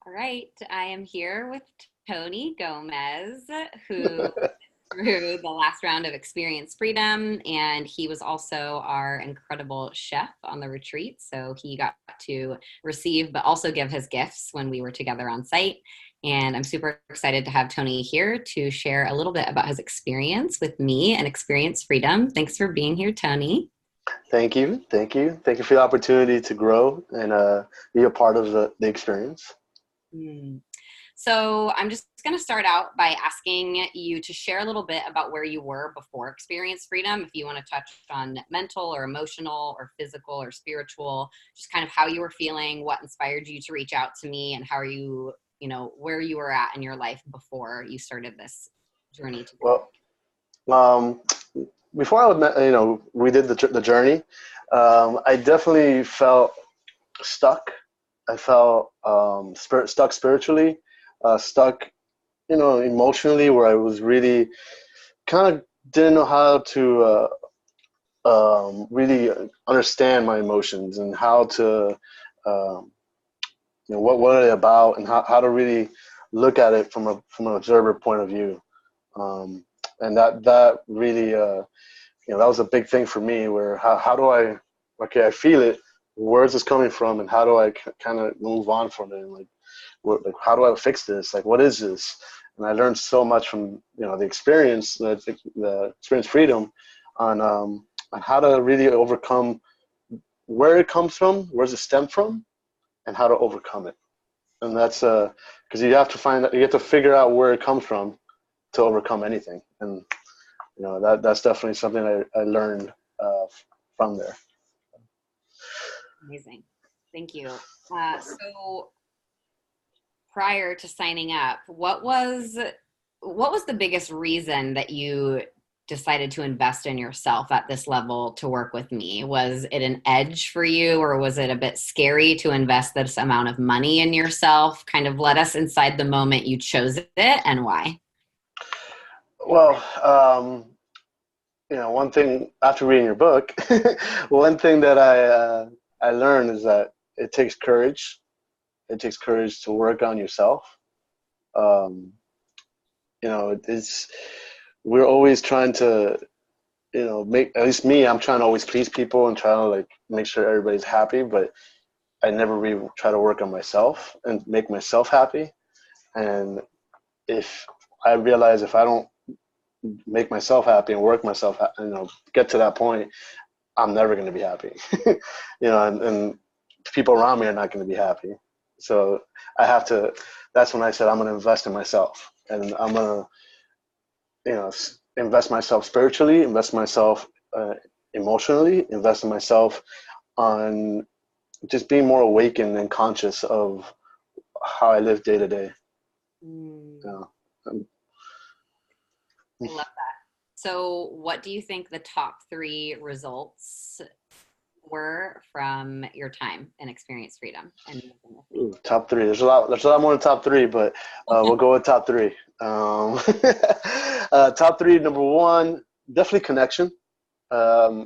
All right, I am here with Tony Gomez, who through the last round of Experience Freedom, and he was also our incredible chef on the retreat. So he got to receive, but also give his gifts when we were together on site. And I'm super excited to have Tony here to share a little bit about his experience with me and Experience Freedom. Thanks for being here, Tony. Thank you. Thank you. Thank you for the opportunity to grow and be a part of the experience. Hmm. So I'm just going to start out by asking you to share a little bit about where you were before Experience Freedom. If you want to touch on mental or emotional or physical or spiritual, just kind of how you were feeling, what inspired you to reach out to me, and how are you, where you were at in your life before you started this journey together. Well, um, before we did the journey, I definitely felt stuck. I felt stuck spiritually, stuck, emotionally, where I was really kind of didn't know how to really understand my emotions and how to, um, what are they about and how to really look at it from an observer point of view. And that really, that was a big thing for me where how do I feel it, where's this coming from, and how do I kind of move on from it, and like how do I fix this, like what is this. And I learned so much from the experience, the Experience Freedom, on how to really overcome where it comes from, where's it stem from, and how to overcome it. And that's because you have to figure out where it comes from to overcome anything. And that's definitely something I learned from there. Amazing. Thank you. So prior to signing up, what was the biggest reason that you decided to invest in yourself at this level to work with me? Was it an edge for you, or was it a bit scary to invest this amount of money in yourself? Kind of let us inside the moment you chose it and why. Well, one thing after reading your book, one thing that I learned is that it takes courage. It takes courage to work on yourself. Um, it's we're always trying to, make, at least me, I'm trying to always please people and trying to like make sure everybody's happy, but I never really try to work on myself and make myself happy. And if I realize if I don't make myself happy and work myself, get to that point, I'm never going to be happy. And people around me are not going to be happy. So I have to. That's when I said I'm going to invest in myself, and I'm going to, invest myself spiritually, invest myself emotionally, invest in myself on just being more awakened and conscious of how I live day to day. Mm. I love that. So what do you think the top 3 results were from your time in Experience Freedom? And Ooh, top 3. There's a lot. There's a lot more than top 3, but we'll go with top 3. Top 3. Number 1, definitely connection. I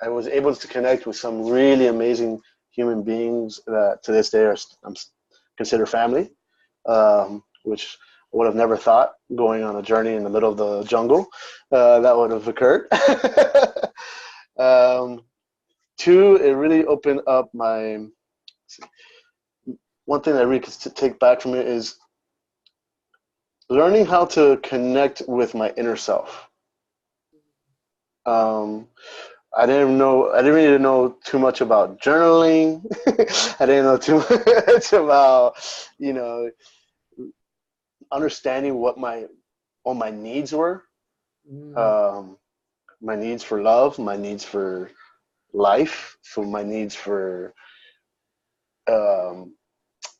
was able to connect with some really amazing human beings that to this day I'm consider family, which I would have never thought going on a journey in the middle of the jungle that would have occurred. 2, it really opened up my. One thing that I really could take back from it is learning how to connect with my inner self. Um, I didn't really know too much about journaling. I didn't know too much about, understanding what my needs were. Um, my needs for love, my needs for life, for my needs for um,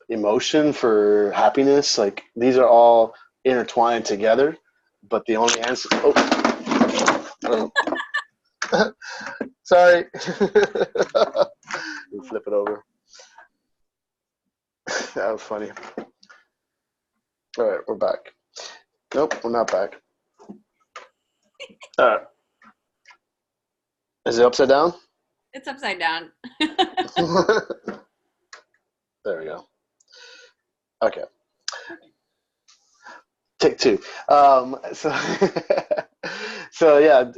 emotion, for happiness. Like these are all intertwined together, but the only answer. Oh, sorry. You flip it over. That was funny. All right, we're back. Nope, we're not back. All right. Is it upside down? It's upside down. There we go. Okay. Take two. So, so yeah,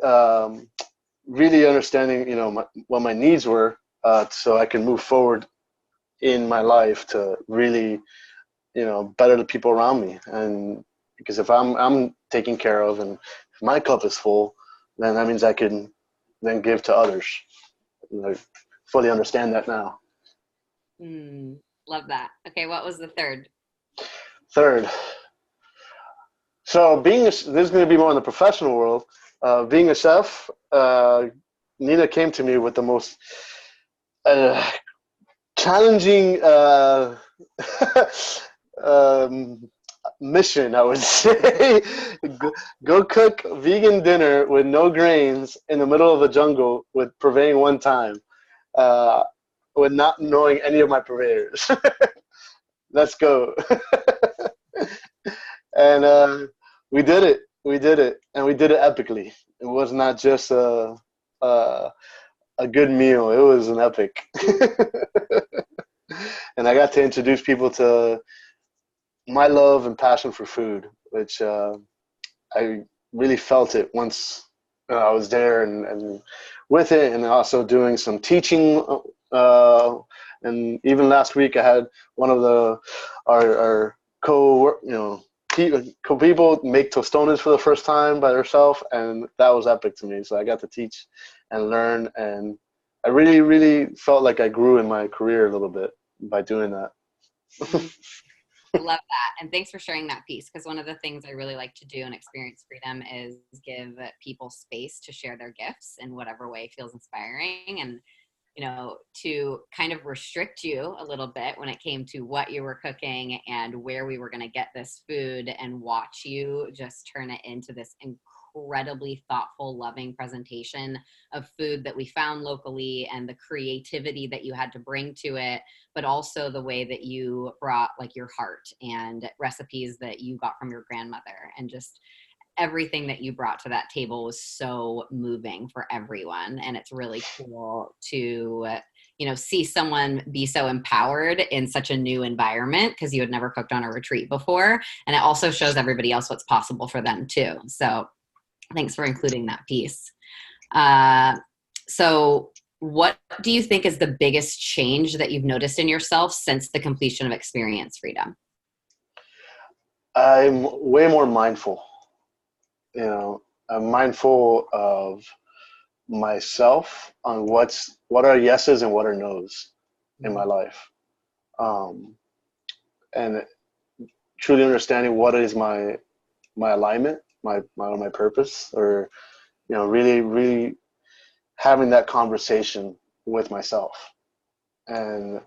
really understanding, what my needs were, so I can move forward in my life to really, better the people around me. And because if I'm taken care of and if my cup is full, then that means I can then give to others. I fully understand that now. Love that. Okay, what was the third? Third, so this is going to be more in the professional world. Being a chef, Nina came to me with the most uh, challenging um, mission, I would say. Go cook vegan dinner with no grains in the middle of the jungle with purveying one time, uh, with not knowing any of my purveyors. Let's go. And we did it. We did it, and we did it epically. It was not just a, a good meal. It was an epic. And I got to introduce people to my love and passion for food, which I really felt it once I was there and with it, and also doing some teaching. And even last week, I had one of our co people make tostones for the first time by herself, and that was epic to me. So I got to teach and learn, and I really, really felt like I grew in my career a little bit by doing that. Love that. And thanks for sharing that piece, because one of the things I really like to do in Experience Freedom is give people space to share their gifts in whatever way feels inspiring, and to kind of restrict you a little bit when it came to what you were cooking and where we were going to get this food, and watch you just turn it into this incredibly thoughtful, loving presentation of food that we found locally, and the creativity that you had to bring to it, but also the way that you brought like your heart and recipes that you got from your grandmother, and just everything that you brought to that table was so moving for everyone. And it's really cool to see someone be so empowered in such a new environment, because you had never cooked on a retreat before, and it also shows everybody else what's possible for them too. So thanks for including that piece. So what do you think is the biggest change that you've noticed in yourself since the completion of Experience Freedom? I'm way more mindful. I'm mindful of myself on what are yeses and what are nos in my life, and truly understanding what is my alignment, my purpose, or really, really having that conversation with myself. And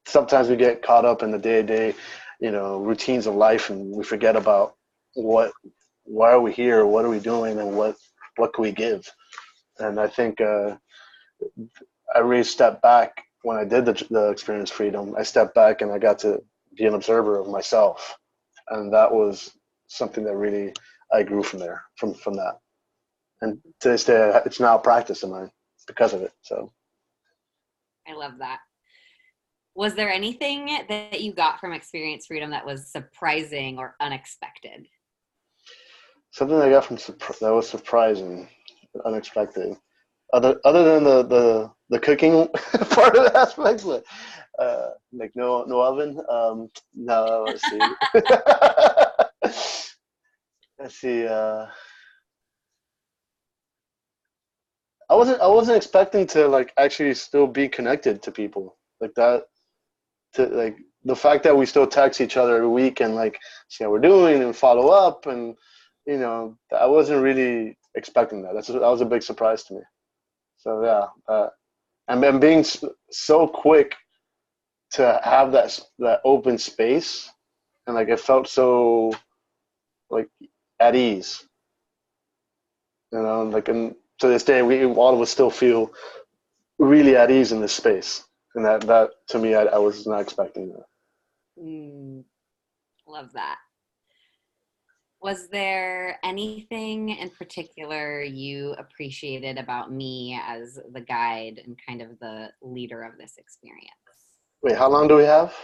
sometimes we get caught up in the day-to-day, routines of life, and we forget about why are we here, what are we doing, and what can we give. And I think I really stepped back when I did the Experience Freedom. I stepped back and I got to be an observer of myself, and that was something that really I grew from there, from that. And to this day, it's now a practice of mine because of it. So I love that. Was there anything that you got from Experience Freedom that was surprising or unexpected? something I got that was surprising, unexpected. Other than the cooking part of the aspects, like no oven. No, let's see. Let's see. I wasn't expecting to like actually still be connected to people like that. To like the fact that we still text each other every week and like see how we're doing and follow up, and I wasn't really expecting that. That was a big surprise to me. So yeah, and being so quick to have that open space, and like it felt so like at ease, like, and to this day we all of us still feel really at ease in this space, and that to me I was not expecting that. Love that. Was there anything in particular you appreciated about me as the guide and kind of the leader of this experience? Wait, how long do we have?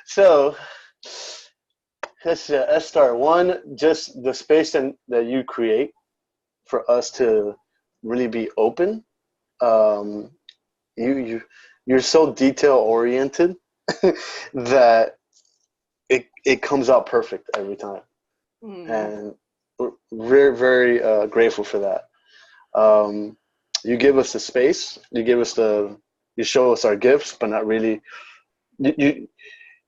So let's start. One, just the space that you create for us to really be open. Um, you're so detail oriented that it comes out perfect every time, Mm. and we're very grateful for that. Um, you give us the space. You show us our gifts, but not really. You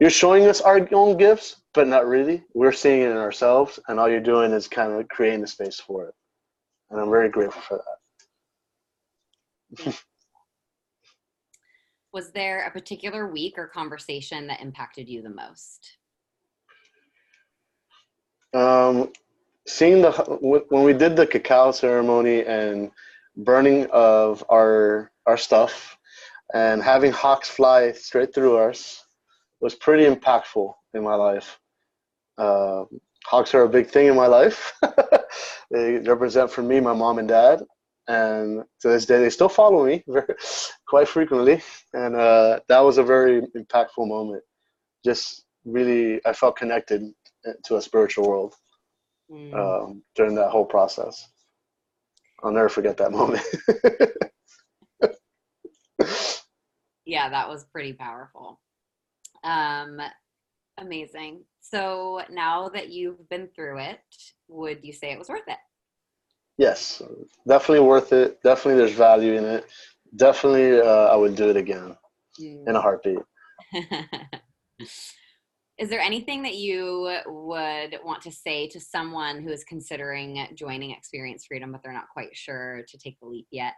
you're showing us our own gifts, but not really. We're seeing it in ourselves, and all you're doing is kind of creating the space for it. And I'm very grateful for Was there a particular week or conversation that impacted you the most? that. Seeing when we did the cacao ceremony and burning of our stuff and having hawks fly straight through us was pretty impactful in my life. Uh, Hawks are a big thing in my life. They represent for me my mom and dad, and to this day they still follow me quite frequently. And that was a very impactful moment. Just really, I felt connected to a spiritual world Mm. during that whole process. I'll never forget that moment. Yeah, that was pretty powerful. Um, Amazing. So now that you've been through it, would you say it was worth it? Yes, definitely worth it. Definitely, there's value in it. Definitely, I would do it again in a Mm. heartbeat. Is there anything that you would want to say to someone who is considering joining Experience Freedom, but they're not quite sure to take the leap yet?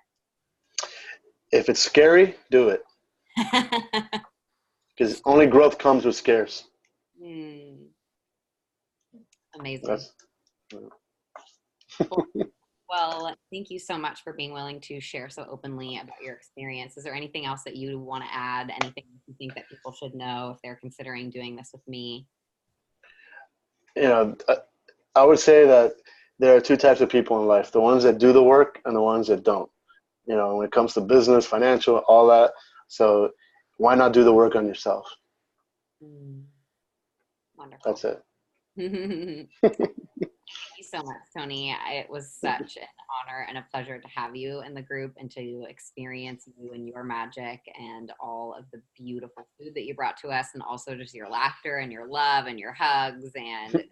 If it's scary, do it because only growth comes with scares. Mm, amazing. That's Cool. Well, thank you so much for being willing to share so openly about your experience. Is there anything else that you want to add? Anything you think that people should know if they're considering doing this with me? you know, I would say that there are two types of people in life: the ones that do the work and the ones that don't. When it comes to business, financial, all that. So why not do the work on yourself? Mm, wonderful. That's it. Thank you so much, Tony. It was such an honor and a pleasure to have you in the group and to experience you and your magic and all of the beautiful food that you brought to us, and also just your laughter and your love and your hugs and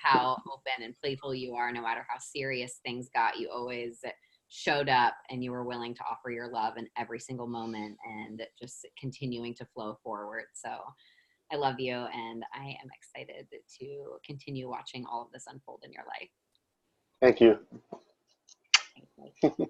how open and playful you are. No matter how serious things got, you always showed up and you were willing to offer your love in every single moment and just continuing to flow forward. So I love you, and I am excited to continue watching all of this unfold in your life. Thank you. Thanks, Mike.